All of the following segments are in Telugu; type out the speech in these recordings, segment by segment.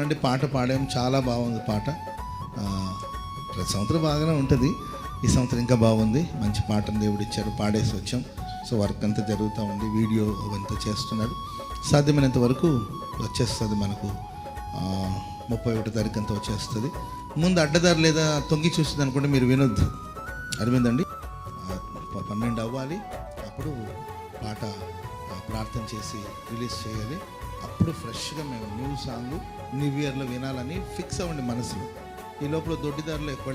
అంటే పాట పాడాం, చాలా బాగుంది పాట. ప్రతి సంవత్సరం బాగానే ఉంటుంది, ఈ సంవత్సరం ఇంకా బాగుంది. మంచి పాటను దేవుడు ఇచ్చారు, పాడేసి వచ్చాం. సో వర్క్ అంతా జరుగుతూ ఉంది, వీడియో అవంతా చేస్తున్నారు. సాధ్యమైనంత వరకు వచ్చేస్తుంది మనకు. 31 తారీఖు అంతా వచ్చేస్తుంది. ముందు అడ్డదారు లేదా తొంగి చూస్తుంది అనుకుంటే మీరు వినొద్దు, అర్థమైందండి. 12 అవ్వాలి, అప్పుడు పాట ప్రార్థన చేసి రిలీజ్ చేయాలి. అప్పుడు ఫ్రెష్గా మేము న్యూ సాంగ్ న్యూ ఇయర్లో వినాలని ఫిక్స్ అవ్వండి మనసులో. ఈ లోపల దొడ్డిదారులు ఎక్కువ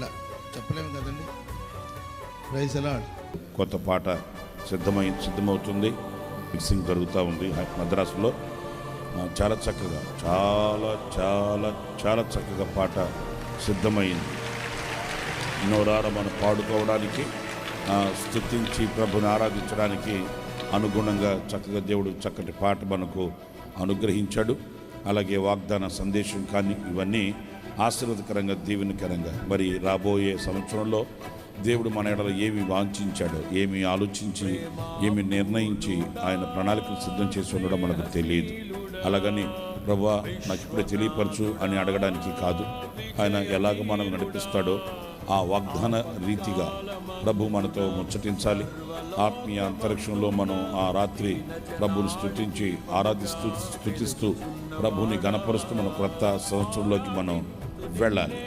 చెప్పలేము కదండి. ప్రైజ్ అలాడ్. కొత్త పాట సిద్ధమవుతుంది, మిక్సింగ్ జరుగుతూ ఉంది మద్రాసులో. చాలా చక్కగా చాలా చక్కగా పాట సిద్ధమైంది. నోరార మనం పాడుకోవడానికి, స్తుతించి ప్రభుని ఆరాధించడానికి అనుగుణంగా చక్కగా దేవుడు చక్కటి పాట మనకు అనుగ్రహించాడు. అలాగే వాగ్దాన సందేశం కానీ ఇవన్నీ ఆశీర్వాదకరంగా, దీవెనకరంగా. మరి రాబోయే సంవత్సరంలో దేవుడు మన ఎడల ఏమి వాంఛించాడో, ఏమి ఆలోచించి, ఏమి నిర్ణయించి ఆయన ప్రణాళికలు సిద్ధం చేసి ఉండడం మనకు తెలియదు. అలాగని ప్రభువా నాకు ఇప్పుడే తెలియపరచు అని అడగడానికి కాదు. ఆయన ఎలాగ మనం నడిపిస్తాడో ఆ వాగ్దాన రీతిగా ప్రభు మనతో ముచ్చటించాలి. ఆత్మీయ అంతరిక్షంలో మనం ఆ రాత్రి ప్రభుని స్తుతించి స్తుతిస్తూ ప్రభుని గణపరుస్తూ మన కొత్త సంవత్సరంలోకి మనం వెళ్ళాలి.